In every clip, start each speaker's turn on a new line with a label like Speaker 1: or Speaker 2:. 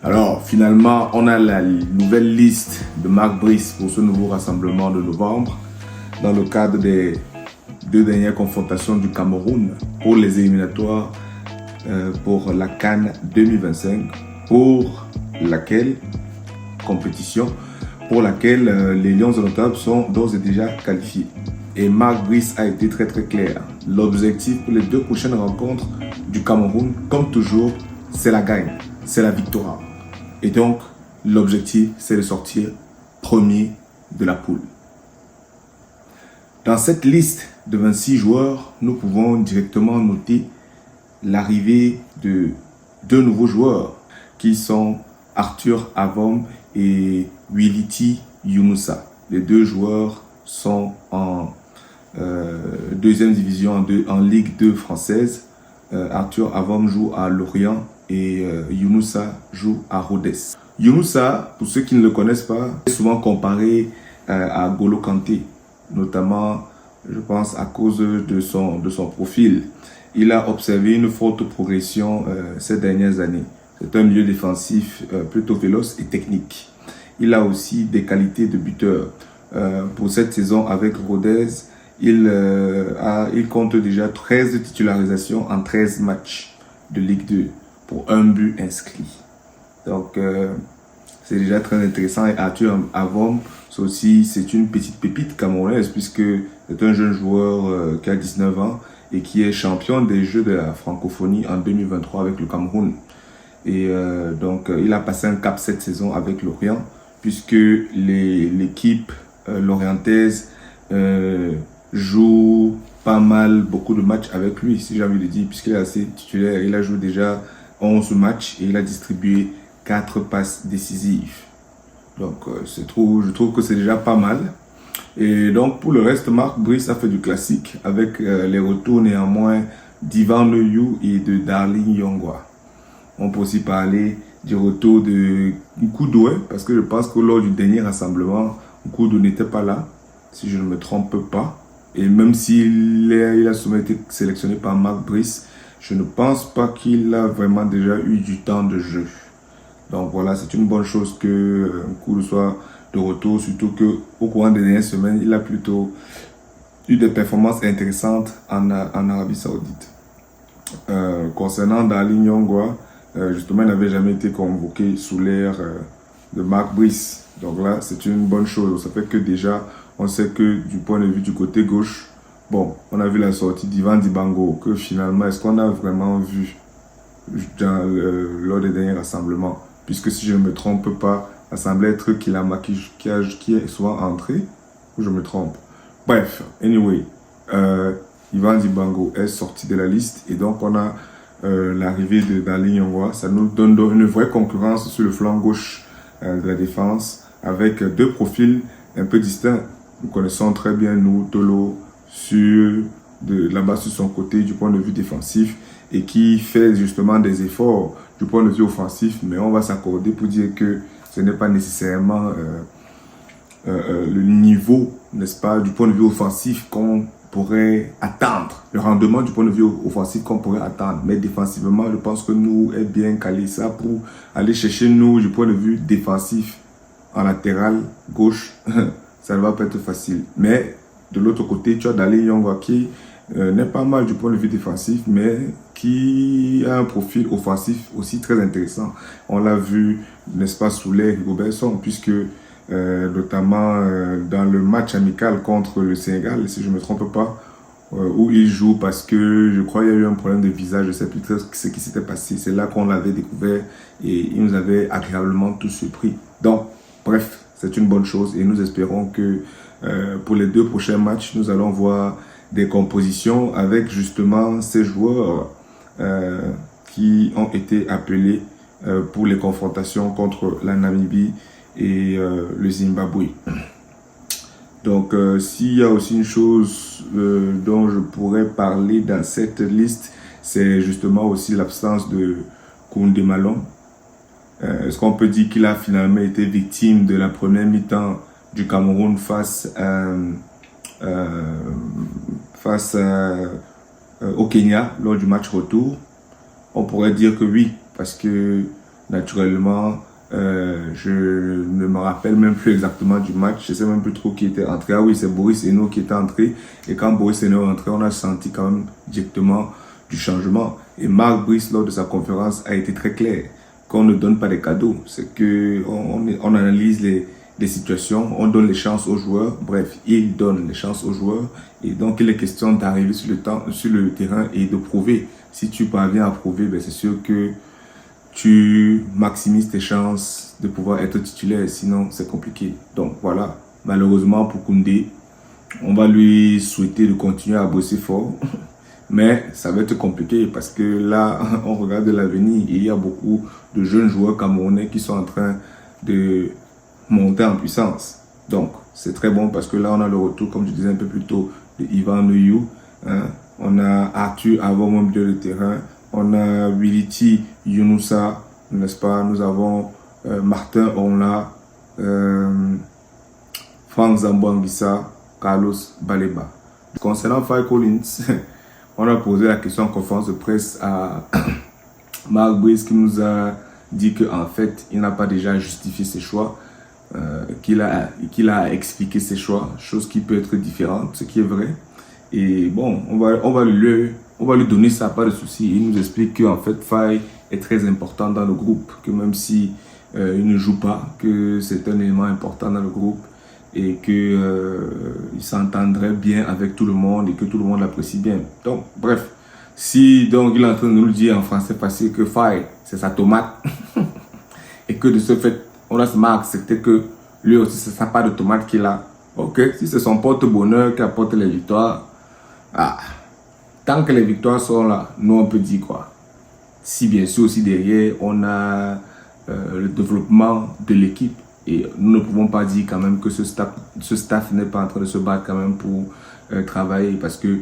Speaker 1: Alors, finalement, on a la nouvelle liste de Marc Brice pour ce nouveau rassemblement de novembre dans le cadre des 2 dernières confrontations du Cameroun pour les éliminatoires pour la CAN 2025, pour laquelle les Lions indomptables sont d'ores et déjà qualifiés. Et Marc Brice a été très clair. L'objectif pour les 2 prochaines rencontres du Cameroun, comme toujours, c'est la gagne, c'est la victoire. Et donc, l'objectif, c'est de sortir premier de la poule. Dans cette liste de 26 joueurs, nous pouvons directement noter l'arrivée de 2 nouveaux joueurs qui sont Arthur Avom et Wility Younoussa. Les 2 joueurs sont en deuxième division en Ligue 2 française. Arthur Avom joue à Lorient et Younoussa joue à Rodez. Younoussa, pour ceux qui ne le connaissent pas, est souvent comparé à Golo Kanté, notamment, je pense, à cause de son profil. Il a observé une forte progression ces dernières années. C'est un milieu défensif plutôt véloce et technique. Il a aussi des qualités de buteur. Pour cette saison avec Rodez, il compte déjà 13 titularisations en 13 matchs de Ligue 2 pour 1 but inscrit. Donc, c'est déjà très intéressant. Et Arthur Avom, c'est une petite pépite camerounaise puisque c'est un jeune joueur qui a 19 ans et qui est champion des Jeux de la francophonie en 2023 avec le Cameroun. Et donc, il a passé un cap cette saison avec Lorient puisque l'équipe lorientaise joue pas mal, beaucoup de matchs avec lui, si j'ai envie de dire, puisqu'il est assez titulaire. Il a joué déjà 11 matchs et il a distribué 4 passes décisives. Donc, je trouve que c'est déjà pas mal. Et donc, pour le reste, Marc Brice a fait du classique avec les retours néanmoins d'Ivan Neyou et de Darling Yongwa. On peut aussi parler du retour de Nkoudoué, parce que je pense que lors du dernier rassemblement, Nkoudou n'était pas là, si je ne me trompe pas. Et même s'il a souvent été sélectionné par Marc Brice, je ne pense pas qu'il a vraiment déjà eu du temps de jeu. Donc voilà, c'est une bonne chose que Nkoudou soit de retour, surtout qu'au courant des dernières semaines, il a plutôt eu des performances intéressantes en Arabie Saoudite. Concernant Darling Yongwa, justement, il n'avait jamais été convoqué sous l'ère de Marc Brice. Donc là, c'est une bonne chose. Ça fait que déjà, on sait que du point de vue du côté gauche, bon, on a vu la sortie d'Ivan Dibango, que finalement, est-ce qu'on a vraiment vu lors des derniers rassemblements? Puisque si je ne me trompe pas, ça semblait être qu'il est souvent entré, ou je me trompe. Bref, anyway, Ivan Dibango est sorti de la liste et donc on a l'arrivée de Darling Yongwa. Ça nous donne une vraie concurrence sur le flanc gauche de la défense avec 2 profils un peu distincts. Nous connaissons très bien, nous, Tolo, là-bas sur son côté du point de vue défensif et qui fait justement des efforts du point de vue offensif, mais on va s'accorder pour dire que ce n'est pas nécessairement le niveau, n'est-ce pas, du point de vue offensif qu'on pourrait attendre, le rendement du point de vue offensif qu'on pourrait attendre. Mais défensivement, je pense que nous est bien calé ça pour aller chercher nous du point de vue défensif en latéral gauche. Ça ne va pas être facile. Mais de l'autre côté, tu as Darling Yongwa qui n'est pas mal du point de vue défensif, mais qui a un profil offensif aussi très intéressant. On l'a vu, n'est-ce pas, sous l'ère Rigobertson, puisque notamment dans le match amical contre le Sénégal, si je ne me trompe pas, où il joue parce que je crois qu'il y a eu un problème de visage, je ne sais plus ce qui s'était passé. C'est là qu'on l'avait découvert et il nous avait agréablement tous surpris. Donc, bref, c'est une bonne chose et nous espérons que pour les 2 prochains matchs, nous allons voir des compositions avec justement ces joueurs qui ont été appelés pour les confrontations contre la Namibie et le Zimbabwe. Donc, s'il y a aussi une chose dont je pourrais parler dans cette liste, c'est justement aussi l'absence de Koundé Malone. Est-ce qu'on peut dire qu'il a finalement été victime de la première mi-temps du Cameroun face au Kenya lors du match retour? On pourrait dire que oui, parce que naturellement, je ne me rappelle même plus exactement du match. Je sais même plus trop qui était entré. Ah oui, c'est Boris Eno qui était entré. Et quand Boris Eno est entré, on a senti quand même directement du changement. Et Marc Brice, lors de sa conférence, a été très clair qu'on ne donne pas des cadeaux. C'est que on analyse les situations, on donne les chances aux joueurs. Bref, il donne les chances aux joueurs. Et donc, il est question d'arriver sur le terrain et de prouver. Si tu parviens à prouver, ben, c'est sûr que tu maximises tes chances de pouvoir être titulaire, sinon c'est compliqué. Donc voilà, malheureusement pour Koundé, on va lui souhaiter de continuer à bosser fort, mais ça va être compliqué parce que là, on regarde l'avenir et il y a beaucoup de jeunes joueurs camerounais qui sont en train de monter en puissance. Donc c'est très bon parce que là, on a le retour, comme je disais un peu plus tôt, de Ivan Neyou. Hein. On a Arthur avant mon milieu de terrain. On a Wiliti Younoussa, n'est-ce pas? Nous avons Martin Onla, Franck Zamboanguissa, Carlos Baleba. Concernant Faye Collins, on a posé la question en conférence de presse à Marc Brice qui nous a dit qu'en fait, il n'a pas déjà justifié ses choix, qu'il a expliqué ses choix, chose qui peut être différente, ce qui est vrai. Et bon, on va lui donner ça, pas de souci. Il nous explique qu'en fait, Faye est très important dans le groupe, que même si il ne joue pas, que c'est un élément important dans le groupe et que il s'entendrait bien avec tout le monde et que tout le monde l'apprécie bien. Donc, bref, si donc il est en train de nous le dire en français facile que Faye, c'est sa tomate et que de ce fait, on a ce marque, c'était que lui aussi, c'est sa part de tomate qu'il a. Ok, si c'est son porte-bonheur qui apporte les victoires, ah, tant que les victoires sont là, nous on peut dire quoi. Si bien sûr aussi derrière, on a le développement de l'équipe. Et nous ne pouvons pas dire quand même que ce staff n'est pas en train de se battre quand même pour travailler. Parce que,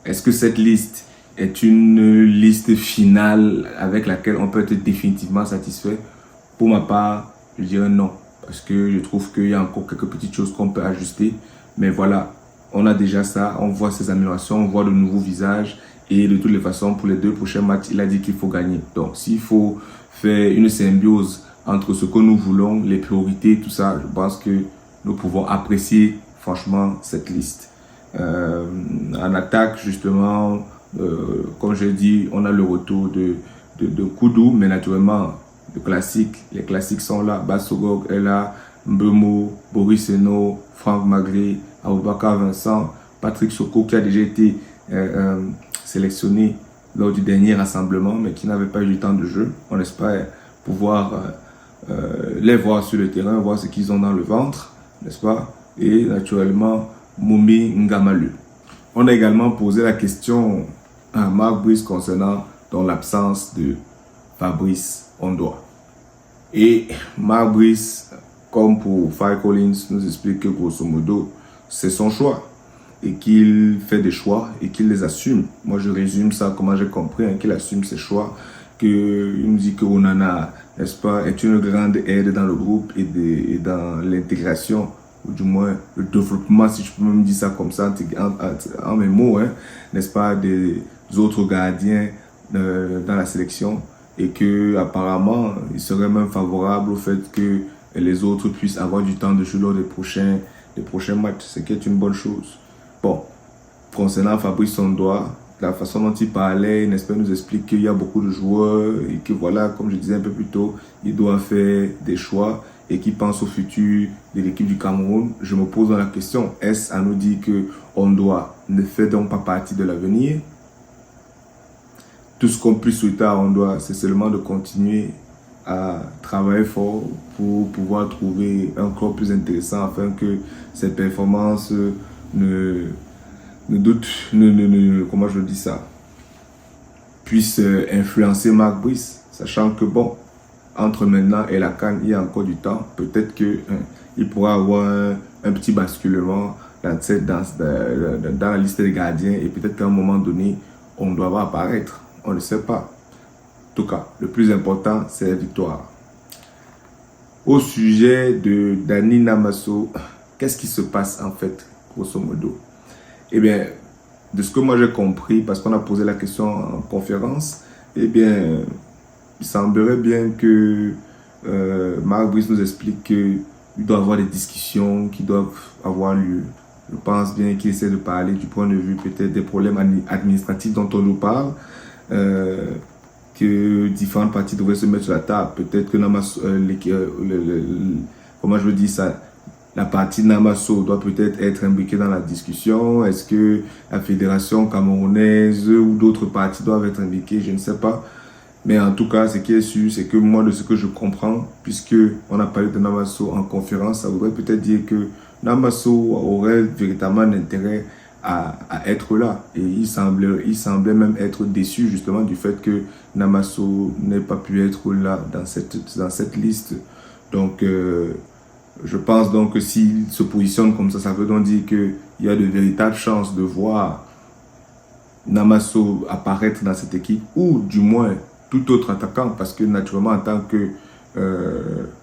Speaker 1: est-ce que cette liste est une liste finale avec laquelle on peut être définitivement satisfait? Pour ma part, je dirais non. Parce que je trouve qu'il y a encore quelques petites choses qu'on peut ajuster. Mais voilà, on a déjà ça, on voit ces améliorations, on voit de nouveaux visages. Et de toutes les façons, pour les 2 prochains matchs, il a dit qu'il faut gagner. Donc, s'il faut faire une symbiose entre ce que nous voulons, les priorités, tout ça, je pense que nous pouvons apprécier franchement cette liste. En attaque, justement, comme je dis, on a le retour de Koudou, mais naturellement, les classiques sont là. Bassogog est là, Mbemo, Boris Eno, Franck Magré, Aboubakar Vincent, Patrick Soko qui a déjà été sélectionné lors du dernier rassemblement, mais qui n'avait pas eu du temps de jeu. On espère pouvoir les voir sur le terrain, voir ce qu'ils ont dans le ventre, n'est-ce pas? Et naturellement, Moumi Ngamalu. On a également posé la question à Marc Brice concernant l'absence de Fabrice Ondoa. Et Marc Brice, comme pour Faye Collins, nous explique que grosso modo, c'est son choix et qu'il fait des choix et qu'il les assume. Moi, je résume ça comment j'ai compris, hein, qu'il assume ses choix, qu'il nous dit que Onana, n'est-ce pas, est une grande aide dans le groupe et dans l'intégration, ou du moins le développement, si je peux même dire ça comme ça, en mes mots, hein, n'est-ce pas, des autres gardiens dans la sélection, et que apparemment il serait même favorable au fait que les autres puissent avoir du temps de jeu lors des prochains matchs, ce qui est une bonne chose. Bon, concernant Fabrice Ondoa, la façon dont il parlait, n'est-ce pas, nous explique qu'il y a beaucoup de joueurs et que voilà, comme je disais un peu plus tôt, il doit faire des choix et qu'il pense au futur de l'équipe du Cameroun. Je me pose la question, est-ce à nous dire que Ondoa ne fait donc pas partie de l'avenir? Tout ce qu'on peut souhaiter à Ondoa, c'est seulement de continuer à travailler fort pour pouvoir trouver un club plus intéressant afin que ses performances comment je dis ça, puisse influencer Marc Brice, sachant que bon, entre maintenant et la CAN, il y a encore du temps. Peut-être que il pourra avoir un petit basculement dans la liste des gardiens et peut-être qu'à un moment donné, on doit apparaître. On ne sait pas. En tout cas, le plus important, c'est la victoire. Au sujet de Dani Namasso, qu'est-ce qui se passe en fait, grosso modo? Eh bien, de ce que moi j'ai compris, parce qu'on a posé la question en conférence, eh bien, il semblerait bien que Marc Brice nous explique qu'il doit y avoir des discussions qui doivent avoir lieu. Je pense bien qu'il essaie de parler du point de vue peut-être des problèmes administratifs dont on nous parle, que différentes parties devraient se mettre sur la table. Peut-être que comment je veux dire ça, la partie Namasso doit peut-être être imbriquée dans la discussion. Est-ce que la fédération camerounaise ou d'autres parties doivent être imbriquées? Je ne sais pas. Mais en tout cas, ce qui est sûr, c'est que moi, de ce que je comprends, puisque on a parlé de Namasso en conférence, ça voudrait peut-être dire que Namasso aurait véritablement un intérêt à être là. Et il semblait même être déçu justement du fait que Namasso n'ait pas pu être là dans cette liste. Donc, je pense donc que s'il se positionne comme ça veut donc dire qu'il y a de véritables chances de voir Namasso apparaître dans cette équipe, ou du moins tout autre attaquant, parce que naturellement en tant que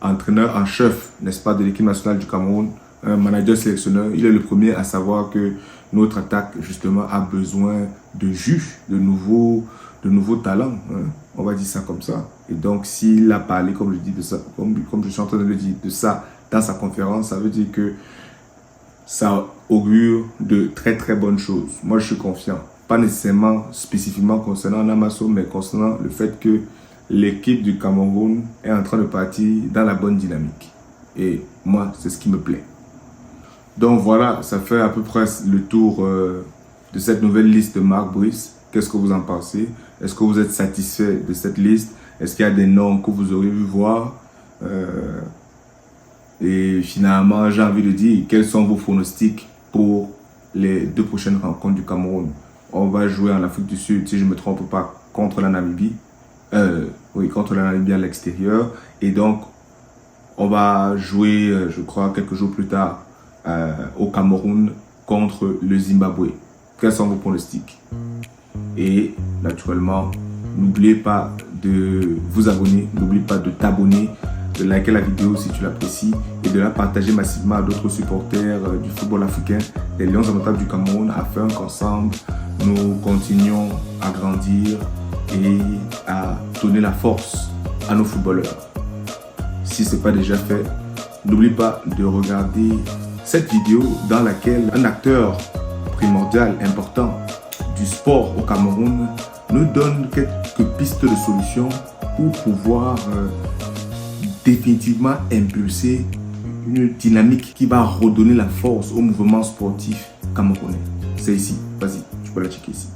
Speaker 1: entraîneur en chef, n'est-ce pas, de l'équipe nationale du Cameroun, un manager sélectionneur, il est le premier à savoir que notre attaque justement a besoin de jus, de nouveaux talents, hein. On va dire ça comme ça. Et donc s'il a parlé, comme je dis de ça, comme je suis en train de le dire, de ça dans sa conférence, ça veut dire que ça augure de très très bonnes choses. Moi je suis confiant, pas nécessairement spécifiquement concernant Namasso, mais concernant le fait que l'équipe du Cameroun est en train de partir dans la bonne dynamique. Et moi, c'est ce qui me plaît. Donc voilà, ça fait à peu près le tour de cette nouvelle liste de Marc Brice. Qu'est-ce que vous en pensez? Est-ce que vous êtes satisfait de cette liste? Est-ce qu'il y a des noms que vous auriez vu voir? Et finalement, j'ai envie de dire, quels sont vos pronostics pour les 2 prochaines rencontres du Cameroun? On va jouer en Afrique du Sud, si je ne me trompe pas, contre la Namibie. Oui, contre la Namibie à l'extérieur. Et donc, on va jouer, je crois, quelques jours plus tard, au Cameroun contre le Zimbabwe. Quels sont vos pronostics? Et naturellement, n'oubliez pas de vous abonner, n'oubliez pas de t'abonner, de liker la vidéo si tu l'apprécies et de la partager massivement à d'autres supporters du football africain, des Lions indomptables du Cameroun, afin qu'ensemble, nous continuions à grandir et à donner la force à nos footballeurs. Si ce n'est pas déjà fait, n'oublie pas de regarder cette vidéo dans laquelle un acteur primordial, important du sport au Cameroun nous donne quelques pistes de solutions pour pouvoir définitivement impulser une dynamique qui va redonner la force au mouvement sportif camerounais. C'est ici, vas-y, tu peux la checker ici.